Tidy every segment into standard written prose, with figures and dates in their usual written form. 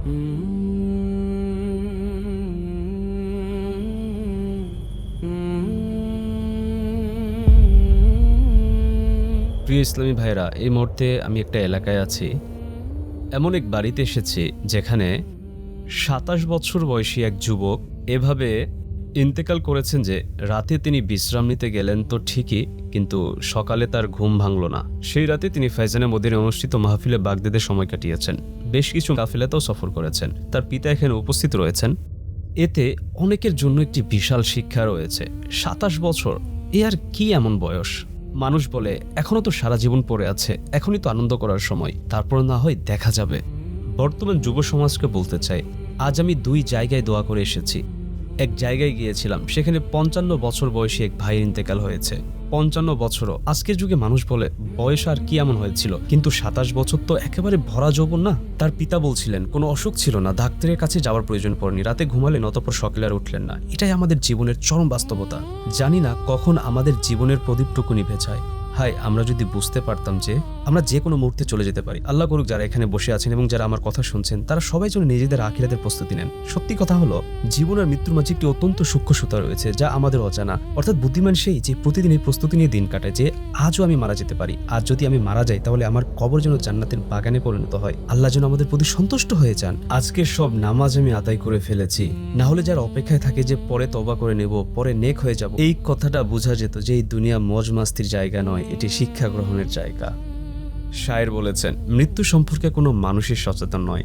প্রিয় ইসলামী ভাইরা, এই মুহূর্তে আমি একটা এলাকায় আছি। এমন এক বাড়িতে এসেছি যেখানে ২৭ বছর বয়সী এক যুবক এভাবে ইন্তেকাল করেছেন যে রাতে তিনি বিশ্রাম নিতে গেলেন তো ঠিকই, কিন্তু সকালে তার ঘুম ভাঙল না। সেই রাতে তিনি ফাইজানে মদিনায় অনুষ্ঠিত মাহফিলে বাগদাদে সময় কাটিয়েছেন, বেশ কিছু কাফেলাতেও সফর করেছেন। তার পিতা এখানে উপস্থিত রয়েছেন। এতে অনেকের জন্য একটি বিশাল শিক্ষা রয়েছে। ২৭ বছর, এ আর কি এমন বয়স? মানুষ বলে এখনো তো সারা জীবন পড়ে আছে, এখনই তো আনন্দ করার সময়, তারপর না হয় দেখা যাবে। বর্তমান যুব সমাজকে বলতে চাই, আজ আমি ২ জায়গায় দোয়া করে এসেছি। এক জায়গায় গিয়েছিলাম, সেখানে ৫৫ বছর বয়সী এক ভাইয়ের ইন্তেকাল হয়েছে। ৫৫ বছরও আজকের যুগে মানুষ বলে বয়স আর কি এমন হয়েছিল, কিন্তু ২৭ বছর তো একেবারে ভরা যৌবন না? তার পিতা বলছিলেন কোনো অসুখ ছিল না, ডাক্তারের কাছে যাওয়ার প্রয়োজন পড়েনি, রাতে ঘুমালেন, অতঃপর সকালে আর উঠলেন না। এটাই আমাদের জীবনের চরম বাস্তবতা। জানি না কখন আমাদের জীবনের প্রদীপটুকু নিভে যায়। হাই, আমরা যদি বুঝতে পারতাম যে আমরা যে কোনো মুহূর্তে চলে যেতে পারি। আল্লাহ করুক যারা এখানে বসে আছেন এবং যারা আমার কথা শুনছেন, তারা সবাই যেন নিজেদের আখিরাতের প্রস্তুতি নেন। সত্যি কথা হলো, জীবন আর মৃত্যুর মাঝে একটি অত্যন্ত সূক্ষ্ম সুতা রয়েছে যা আমাদের অজানা। অর্থাৎ বুদ্ধিমান সেই যে প্রতিদিন এই প্রস্তুতি নিয়ে দিন কাটায় যে আজও আমি মারা যেতে পারি। আজ যদি আমি মারা যাই তাহলে আমার কবর যেন জান্নাতের বাগানে পরিণত হয়। আল্লাহ যেন আমাদের প্রতি সন্তুষ্ট হয়ে যান। আজকের সব নামাজ আমি আদায় করে ফেলেছি, না হলে যারা অপেক্ষায় থাকে যে পরে তওবা করে নেব, পরে নেক হয়ে যাব, এই কথাটা বোঝা যেত যে এই দুনিয়া মজ মাস্তির জায়গা নয়, এটি শিক্ষা গ্রহণের জায়গা। শায়ের বলেছেন, মৃত্যু সম্পর্কে কোনো মানুষই সচেতন নয়।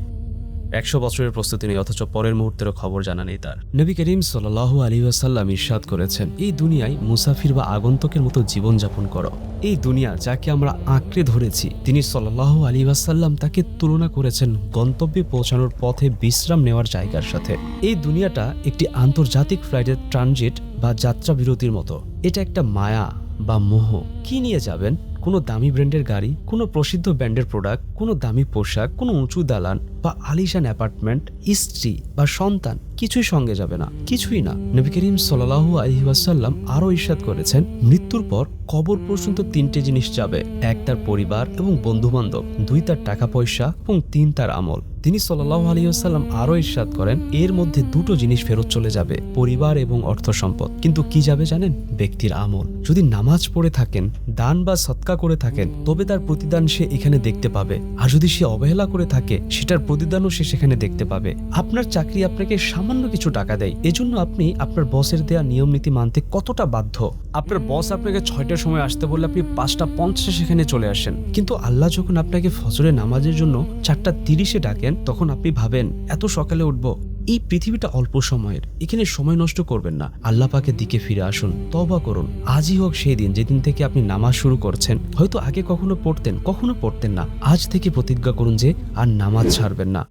১০০ বছরের প্রস্তুতি নেই, অথচ পরের মুহূর্তেরও খবর জানা নেই তার। নবী করিম সাল্লাল্লাহু আলাইহি ওয়াসাল্লাম ইরশাদ করেছেন, এই দুনিয়ায় মুসাফির বা আগন্তুকের মতো জীবন যাপন করো। এই দুনিয়া যাকে আমরা আঁকড়ে ধরেছি, তিনি সাল্লাল্লাহু আলাইহি ওয়াসাল্লাম তাকে তুলনা করেছেন গন্তব্যে পৌঁছানোর পথে বিশ্রাম নেওয়ার জায়গার সাথে। এই দুনিয়াটা একটি আন্তর্জাতিক ফ্লাইটের ট্রানজিট বা যাত্রা বিরতির মতো। এটা একটা মায়া বা মোহ। কি নিয়ে যাবেন? কোনো দামি ব্র্যান্ডের গাড়ি, কোনো প্রসিদ্ধ ব্র্যান্ডের প্রোডাক্ট, কোনো দামি পোশাক, কোনো উঁচু দালান বা আলিশান অ্যাপার্টমেন্ট, স্ত্রী বা সন্তান, কিছুই সঙ্গে যাবে না, কিছুই না। নবী করিম সাল্লাল্লাহু আলাইহি ওয়াসাল্লাম আরও ইরশাদ করেছেন, মৃত্যুর পর কবর পর্যন্ত 3টে জিনিস যাবে। ১ তার পরিবার এবং বন্ধু বান্ধব, ২ তার টাকা পয়সা এবং ৩ তার আমল। তিনি সাল্লাল্লাহু আলাইহি ওয়াসাল্লাম আরও ইরশাদ করেন, এর মধ্যে 2টো জিনিস ফেরত চলে যাবে, পরিবার এবং অর্থ সম্পদ। কিন্তু কি যাবে জানেন? ব্যক্তির আমল। যদি নামাজ পড়ে থাকেন, দান বা সদকা করে থাকেন, তবে তার প্রতিদান সে এখানে দেখতে পাবে। আর যদি সে অবহেলা করে থাকে, সেটার প্রতিদানও সে সেখানে দেখতে পাবে। আপনার চাকরি আপনাকে সামান্য কিছু টাকা দেয়, এজন্য আপনি আপনার বসের দেয়া নিয়ম নীতি মানতে কতটা বাধ্য। আপনার বস আপনাকে 6টার সময় আসতে বললে আপনি 5টা 50 সেখানে চলে আসেন। কিন্তু আল্লাহ যখন আপনাকে ফজরের নামাজের জন্য 4টা 30-এ ডাকেন, তখন আপনি ভাবেন এত সকালে উঠবো? এই পৃথিবীটা অল্প সময়ের, এখানে সময় নষ্ট করবেন না। আল্লাহ পাকের দিকে ফিরে আসুন, তওবা করুন। আজই হোক সেই দিন যেদিন থেকে আপনি নামাজ শুরু করছেন। হয়তো আগে কখনো পড়তেন, কখনো পড়তেন না। আজ থেকে প্রতিজ্ঞা করুন যে আর নামাজ ছাড়বেন না।